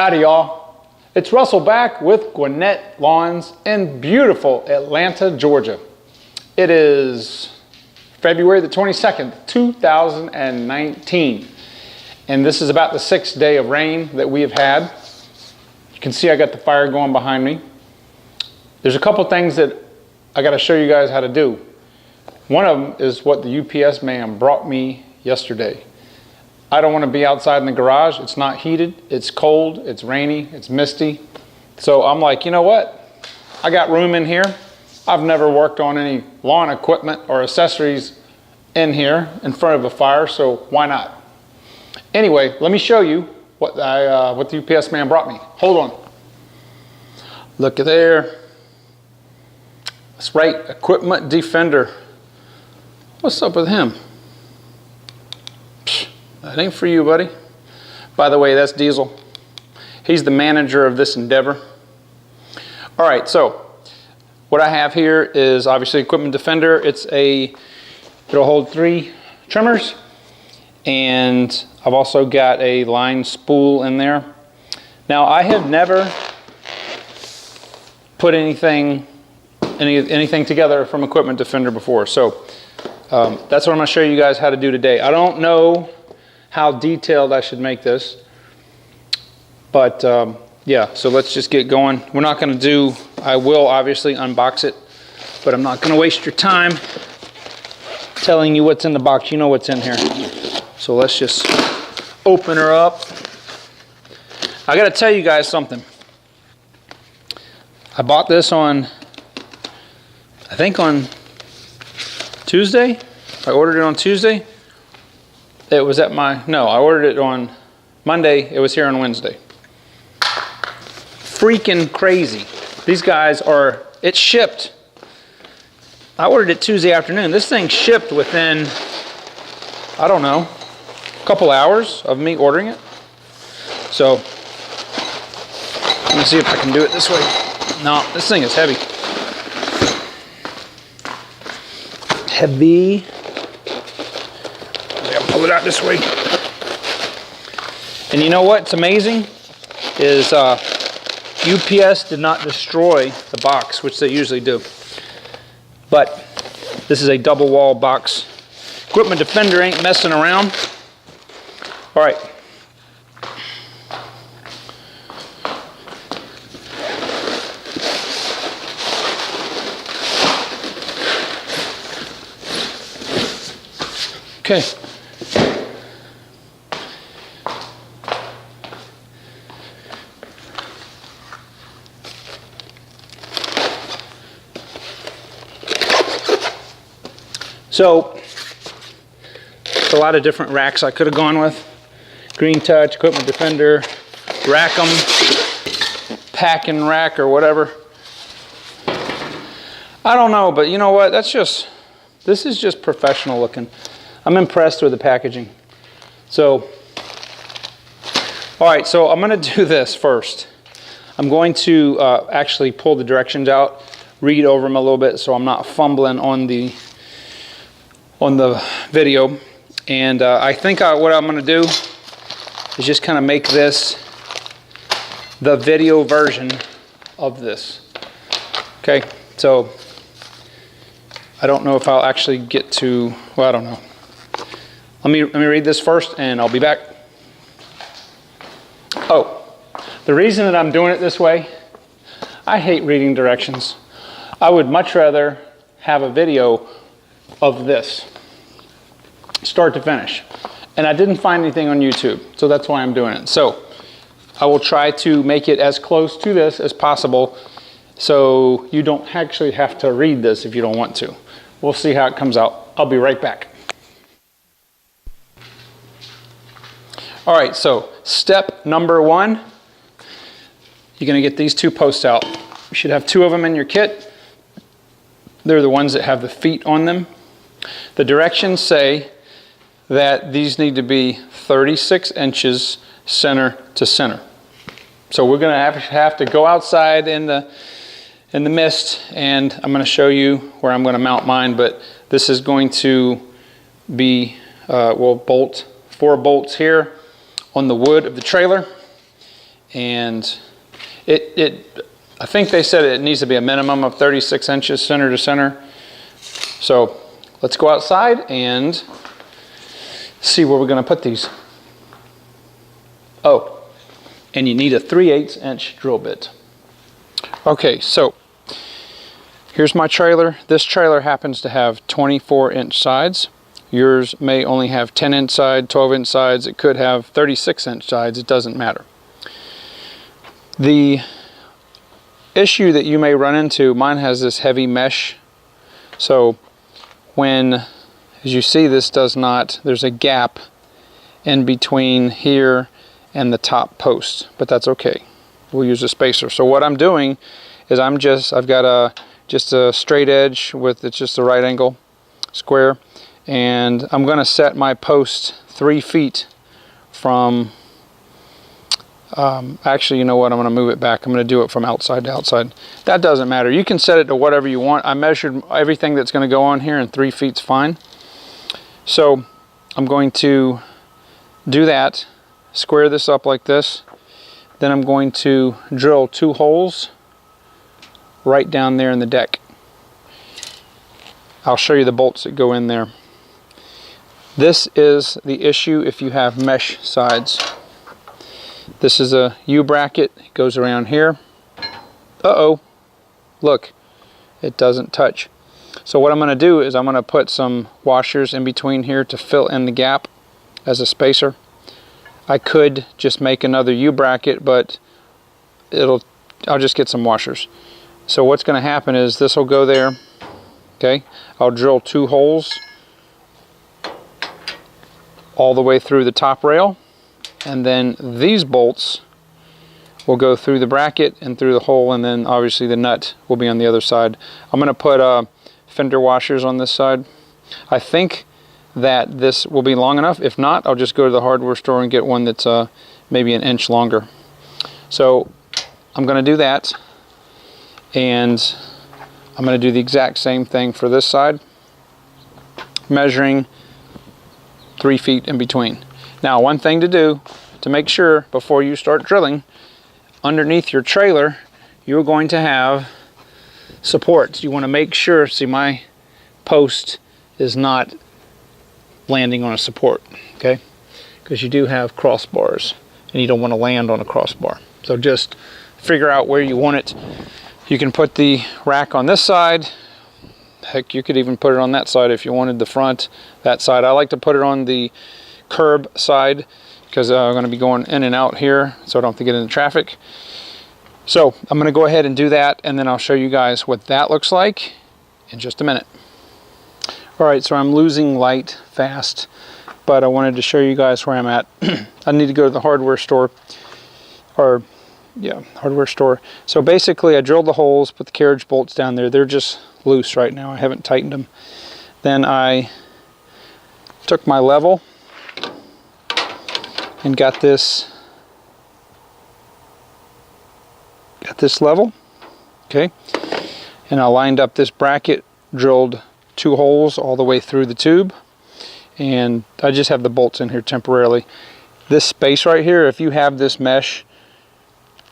Howdy y'all, it's Russell back with Gwinnett Lawns in beautiful Atlanta, Georgia. It is February the 22nd, 2019, and this is about the 6th day of rain that we have had. You can see I got the fire going behind me. There's a couple things that I got to show you guys how to do. One of them is what the UPS man brought me yesterday. I don't want to be outside in the garage. It's not heated, it's cold, it's rainy, it's misty. So I'm like, you know what? I got room in here. I've never worked on any lawn equipment or accessories in here in front of a fire, so why not? Anyway, let me show you what the UPS man brought me. Hold on. Look at there. That's right, Equipment Defender. What's up with him? That ain't for you, buddy. By the way, that's Diesel. He's the manager of this endeavor. All right, so what I have here is obviously Equipment Defender. It'll hold 3 trimmers, and I've also got a line spool in there. Now, I have never put anything together from Equipment Defender before, so that's what I'm going to show you guys how to do today. I don't know how detailed I should make this, but yeah, so let's just get going. We're not going to do, I will obviously unbox it, but I'm not going to waste your time telling you what's in the box. You know what's in here. So let's just open her up. I got to tell you guys something. I bought this on, I think on Tuesday. I ordered it on Tuesday. It was at I ordered it on Monday. It was here on Wednesday. Freaking crazy. These guys are, it shipped. I ordered it Tuesday afternoon. This thing shipped within, I don't know, a couple hours of me ordering it. So, let me see if I can do it this way. No, this thing is heavy. Heavy. Pull it out this way. And you know what's amazing is UPS did not destroy the box, which they usually do. But this is a double wall box. Equipment Defender ain't messing around. All right. Okay. So, there's a lot of different racks I could have gone with. Green Touch, Equipment Defender, Rack 'em, Pack and Rack or whatever. I don't know, but you know what? This is just professional looking. I'm impressed with the packaging. So, all right, so I'm gonna do this first. I'm going to actually pull the directions out, read over them a little bit so I'm not fumbling on the video, and I think what I'm going to do is just kind of make this the video version of this. Okay, so I don't know if I'll actually get to, well, I don't know. Let me read this first and I'll be back. Oh, the reason that I'm doing it this way, I hate reading directions. I would much rather have a video of this, start to finish. And I didn't find anything on YouTube, so that's why I'm doing it. So I will try to make it as close to this as possible so you don't actually have to read this if you don't want to. We'll see how it comes out. I'll be right back. All right, so step number 1, you're gonna get these 2 posts out. You should have 2 of them in your kit. They're the ones that have the feet on them. The directions say that these need to be 36 inches center to center. So we're going to have to go outside in the mist, and I'm going to show you where I'm going to mount mine, but this is going to be, we'll bolt 4 bolts here on the wood of the trailer, and I think they said it needs to be a minimum of 36 inches center to center. So let's go outside and see where we're going to put these. Oh, and you need a 3/8 inch drill bit. Okay, so here's my trailer. This trailer happens to have 24-inch sides. Yours may only have 10-inch side, 12-inch sides. It could have 36-inch sides. It doesn't matter. The issue that you may run into, mine has this heavy mesh. So when, as you see, this does not, there's a gap in between here and the top post, but that's okay. We'll use a spacer. So what I'm doing is I've got just a straight edge with, it's just a right angle square, and I'm going to set my post 3 feet from, actually, you know what, I'm going to move it back. I'm going to do it from outside to outside. That doesn't matter. You can set it to whatever you want. I measured everything that's going to go on here, and 3 feet's fine. So I'm going to do that, square this up like this. Then I'm going to drill 2 holes right down there in the deck. I'll show you the bolts that go in there. This is the issue if you have mesh sides. This is a U-bracket. It goes around here. Uh-oh. Look, it doesn't touch. So what I'm going to do is I'm going to put some washers in between here to fill in the gap as a spacer. I could just make another U-bracket, but I'll just get some washers. So what's going to happen is this will go there. Okay, I'll drill 2 holes all the way through the top rail, and then these bolts will go through the bracket and through the hole, and then obviously the nut will be on the other side. I'm going to put fender washers on this side. I think that this will be long enough. If not, I'll just go to the hardware store and get one that's maybe an inch longer. So I'm going to do that, and I'm going to do the exact same thing for this side, measuring 3 feet in between. Now, one thing to do to make sure before you start drilling, underneath your trailer, you're going to have supports. You want to make sure, see, my post is not landing on a support, okay? Because you do have crossbars and you don't want to land on a crossbar. So just figure out where you want it. You can put the rack on this side. Heck, you could even put it on that side if you wanted the front, that side. I like to put it on the curb side because I'm going to be going in and out here, so I don't have to get into traffic. So I'm going to go ahead and do that, and then I'll show you guys what that looks like in just a minute. All right, so I'm losing light fast, but I wanted to show you guys where I'm at. I need to go to the hardware store, or yeah, hardware store. So basically I drilled the holes, put the carriage bolts down there. They're just loose right now. I haven't tightened them. Then I took my level and got this level, okay, and I lined up this bracket, drilled 2 holes all the way through the tube, and I just have the bolts in here temporarily. This space right here, if you have this mesh,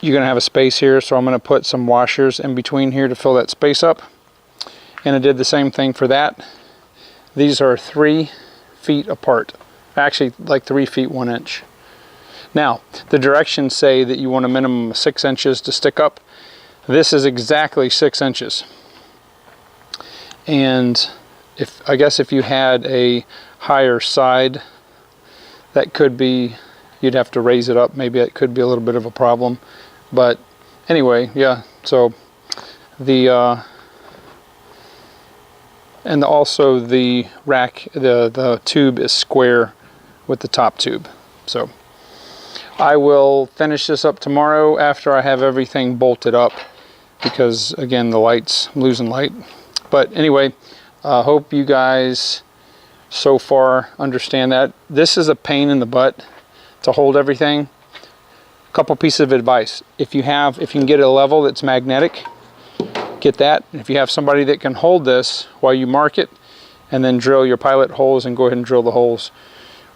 you're going to have a space here, so I'm going to put some washers in between here to fill that space up. And I did the same thing for that. These are 3 feet apart, actually like 3 feet 1 inch. Now, the directions say that you want a minimum of 6 inches to stick up. This is exactly 6 inches. And I guess if you had a higher side, that could be, you'd have to raise it up. Maybe it could be a little bit of a problem. But anyway, yeah, so and also the rack, the tube is square with the top tube. So I will finish this up tomorrow after I have everything bolted up, because again, the light's, I'm losing light. But anyway, I hope you guys so far understand that. This is a pain in the butt to hold everything. A couple pieces of advice. If you can get a level that's magnetic, get that. If you have somebody that can hold this while you mark it, and then drill your pilot holes and go ahead and drill the holes.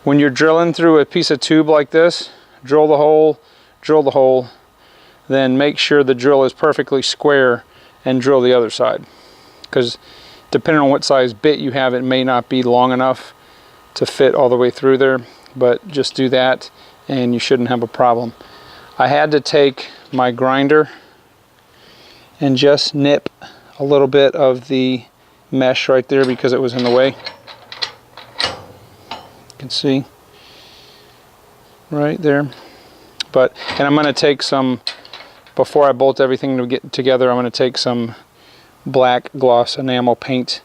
When you're drilling through a piece of tube like this, drill the hole, drill the hole, then make sure the drill is perfectly square and drill the other side. Because depending on what size bit you have, it may not be long enough to fit all the way through there, but just do that and you shouldn't have a problem. I had to take my grinder and just nip a little bit of the mesh right there because it was in the way. You can see right there. And I'm going to take some, before I bolt everything to get together, I'm going to take some black gloss enamel paint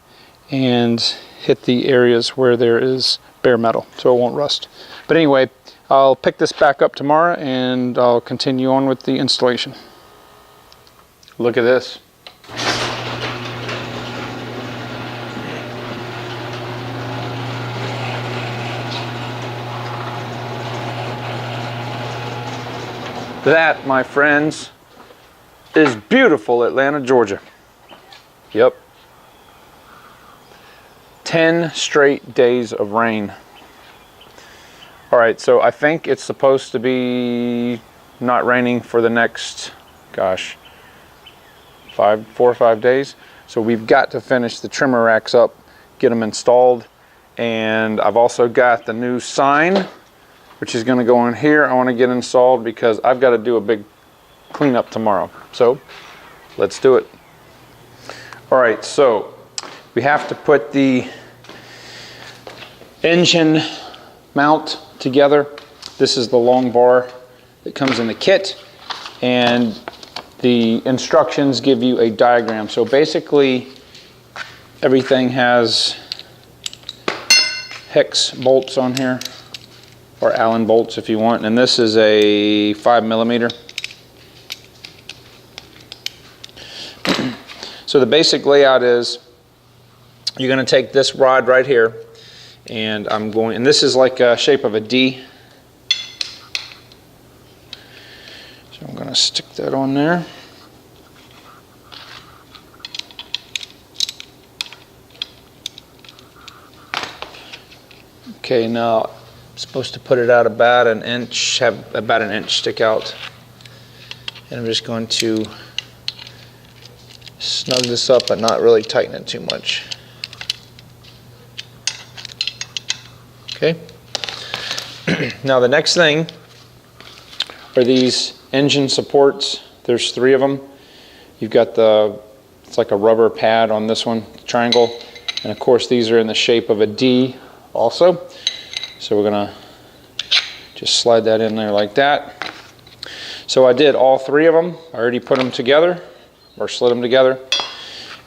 and hit the areas where there is bare metal so it won't rust. But anyway, I'll pick this back up tomorrow and I'll continue on with the installation. Look at this. That, my friends, is beautiful Atlanta, Georgia. Yep. 10 straight days of rain. All right, so I think it's supposed to be not raining for the next, gosh, 4 or 5 days. So we've got to finish the trimmer racks up, get them installed. And I've also got the new sign, which is going to go in here. I want to get installed because I've got to do a big cleanup tomorrow. So let's do it. All right, so we have to put the engine mount together. This is the long bar that comes in the kit, and the instructions give you a diagram. So basically everything has hex bolts on here, or Allen bolts if you want, and this is a 5mm. So the basic layout is you're going to take this rod right here, and and this is like a shape of a D. So I'm going to stick that on there. Okay, now I'm supposed to put it out about an inch, have about an inch stick out. And I'm just going to snug this up but not really tighten it too much. Okay. Now the next thing are these engine supports. There's 3 of them. You've got it's like a rubber pad on this one, triangle. And of course these are in the shape of a D also. So we're gonna just slide that in there like that. So I did all 3 of them. I already put them together, or slid them together.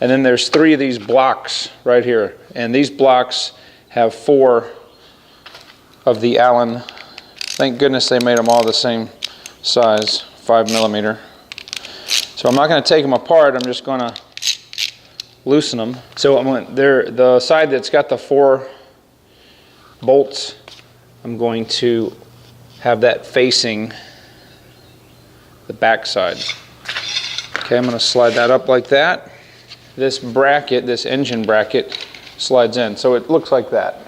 And then there's 3 of these blocks right here. And these blocks have 4 of the Allen. Thank goodness they made them all the same size, 5mm. So I'm not going to take them apart, I'm just going to loosen them. So the side that's got the 4 bolts, I'm going to have that facing the back side. Okay, I'm going to slide that up like that. This bracket, this engine bracket, slides in. So it looks like that.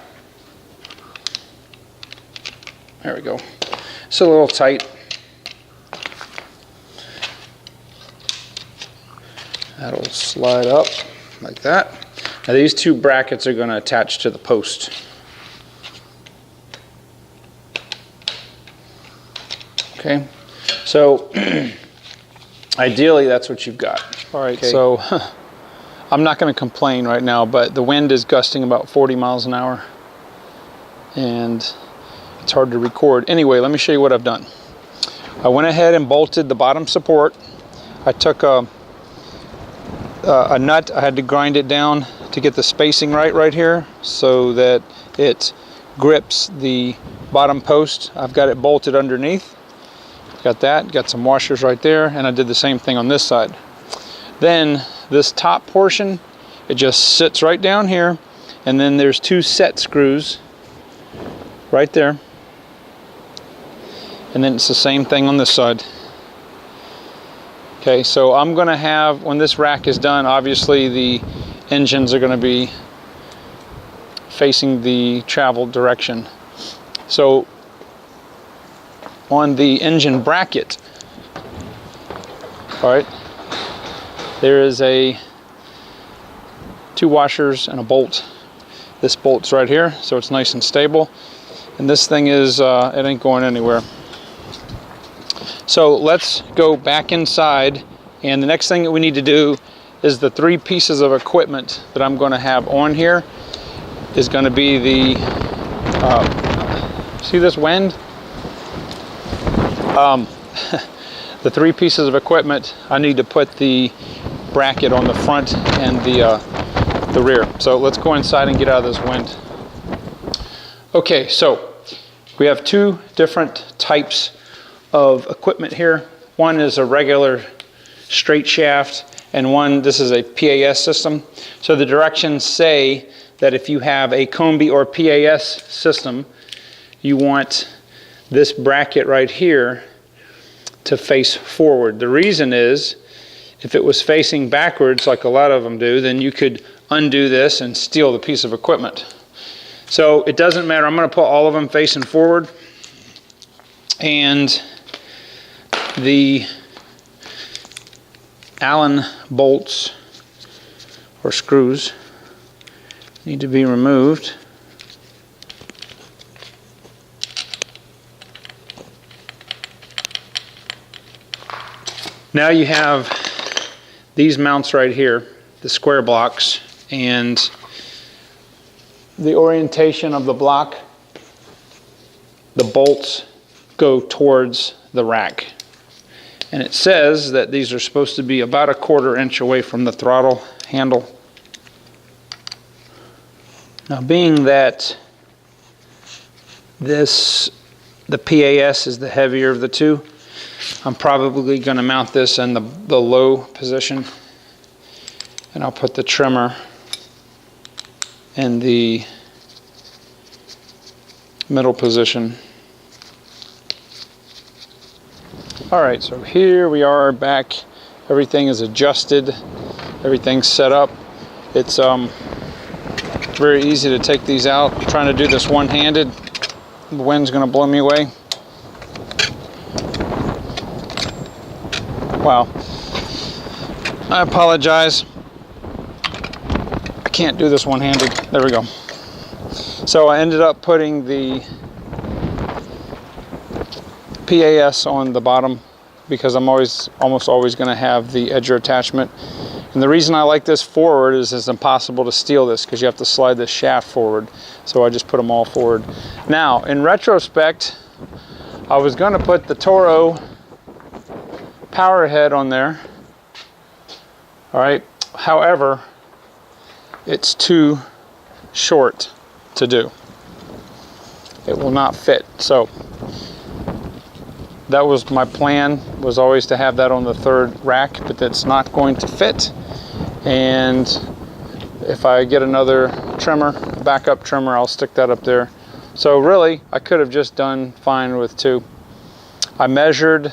There we go. It's a little tight. That'll slide up like that. Now these 2 brackets are going to attach to the post. Okay, so ideally that's what you've got. All right, okay. So I'm not going to complain right now, but the wind is gusting about 40 miles an hour and it's hard to record. Anyway, let me show you what I've done. I went ahead and bolted the bottom support. I took a nut, I had to grind it down to get the spacing right here so that it grips the bottom post. I've got it bolted underneath. Got that, got some washers right there, and I did the same thing on this side. Then this top portion, it just sits right down here, and then there's 2 set screws right there. And then it's the same thing on this side. Okay, so I'm gonna have, when this rack is done, obviously the engines are gonna be facing the travel direction. So on the engine bracket. All right, there is a 2 washers and a bolt. This bolt's right here, so it's nice and stable. And this thing is, it ain't going anywhere. So let's go back inside, and the next thing that we need to do is the 3 pieces of equipment that I'm going to have on here is going to be the, see this wind? The 3 pieces of equipment, I need to put the bracket on the front and the rear. So let's go inside and get out of this wind. Okay, so we have 2 different types of equipment here. One is a regular straight shaft, and one, this is a PAS system. So the directions say that if you have a combi or PAS system, you want this bracket right here to face forward. The reason is, if it was facing backwards like a lot of them do, then you could undo this and steal the piece of equipment. So it doesn't matter. I'm going to put all of them facing forward, and the Allen bolts or screws need to be removed. Now you have these mounts right here, the square blocks, and the orientation of the block, the bolts go towards the rack. And it says that these are supposed to be about a 1/4 inch away from the throttle handle. Now, being that the PAS is the heavier of the 2, I'm probably going to mount this in the low position, and I'll put the trimmer in the middle position. All right, so here we are back. Everything is adjusted. Everything's set up. It's very easy to take these out. I'm trying to do this one-handed. The wind's going to blow me away. Wow. I apologize. I can't do this one-handed. There we go. So I ended up putting the PAS on the bottom because I'm almost always going to have the edger attachment. And the reason I like this forward is it's impossible to steal this because you have to slide this shaft forward. So I just put them all forward. Now, in retrospect, I was going to put the Toro power head on there. All right. However, it's too short to do. It will not fit. So that was my plan, was always to have that on the 3rd rack, but that's not going to fit. And if I get another trimmer, backup trimmer, I'll stick that up there. So really, I could have just done fine with 2. I measured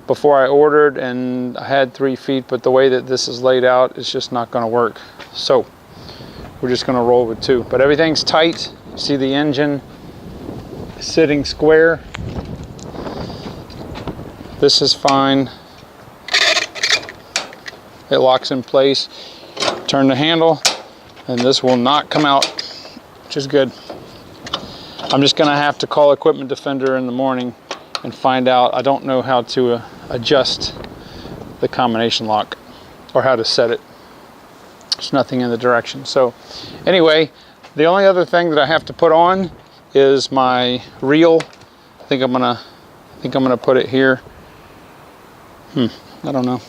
before I ordered and I had 3 feet, but the way that this is laid out, it's just not going to work. So we're just going to roll with 2. But everything's tight. You see the engine sitting square. This is fine. It locks in place. Turn the handle and this will not come out, which is good. I'm just gonna have to call Equipment Defender in the morning and find out. I don't know how to adjust the combination lock or how to set it. There's nothing in the direction. So anyway, the only other thing that I have to put on is my reel. I think I'm gonna put it here. I don't know.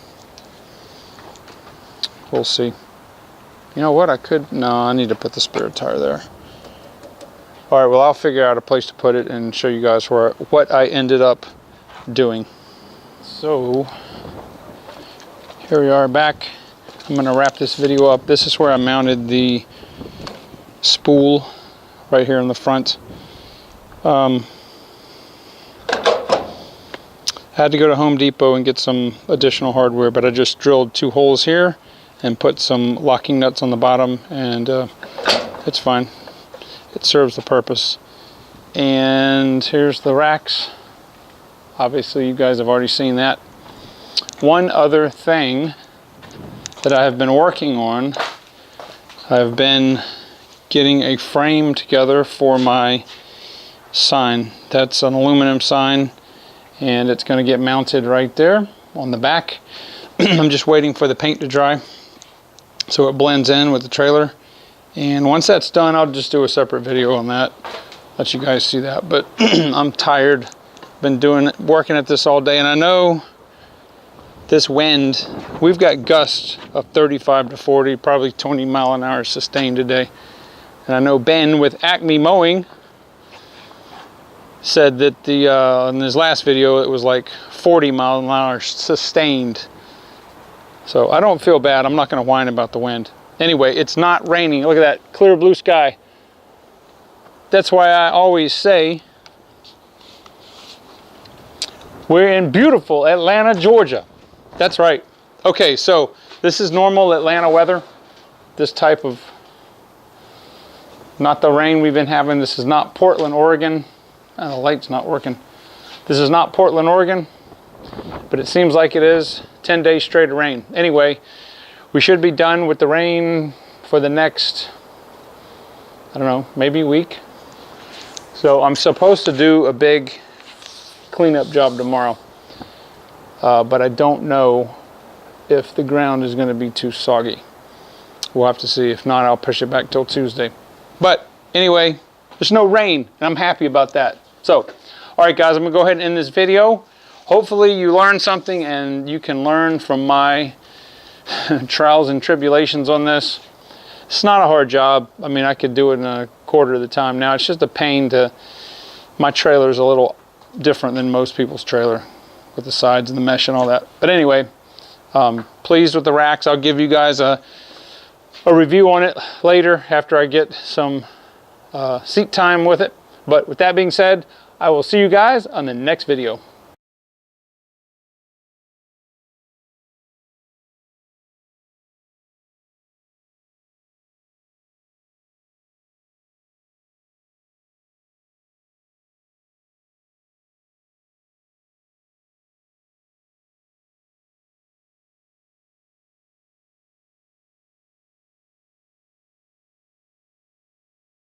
We'll see. You know what? I need to put the spare tire there. All right, well, I'll figure out a place to put it and show you guys what I ended up doing. So here we are back. I'm gonna wrap this video up. This is where I mounted the spool right here in the front. I had to go to Home Depot and get some additional hardware, but I just drilled 2 holes here and put some locking nuts on the bottom, and it's fine. It serves the purpose. And here's the racks. Obviously, you guys have already seen that. One other thing that I have been working on, I've been getting a frame together for my sign. That's an aluminum sign, and it's going to get mounted right there on the back. I'm just waiting for the paint to dry so it blends in with the trailer. And once that's done, I'll just do a separate video on that, let you guys see that. But I'm tired, been working at this all day, and I know this wind, we've got gusts of 35 to 40, probably 20 mile an hour sustained today. And I know Ben with Acme Mowing said that in his last video it was like 40 mile an hour sustained. So I don't feel bad. I'm not going to whine about the wind. Anyway, it's not raining. Look at that clear blue sky. That's why I always say we're in beautiful Atlanta, Georgia. That's right. Okay, so this is normal Atlanta weather. This type of, not the rain we've been having. This is not Portland, Oregon. Oh, the light's not working. This is not Portland, Oregon, but it seems like it is. 10 days straight of rain. Anyway, we should be done with the rain for the next, I don't know, maybe week. So I'm supposed to do a big cleanup job tomorrow, but I don't know if the ground is going to be too soggy. We'll have to see. If not, I'll push it back till Tuesday. But anyway, there's no rain, and I'm happy about that. So, all right, guys, I'm going to go ahead and end this video. Hopefully you learned something and you can learn from my trials and tribulations on this. It's not a hard job. I mean, I could do it in a quarter of the time now. It's just a pain to, my trailer's a little different than most people's trailer with the sides and the mesh and all that. But anyway, pleased with the racks. I'll give you guys a review on it later after I get some seat time with it. But with that being said, I will see you guys on the next video.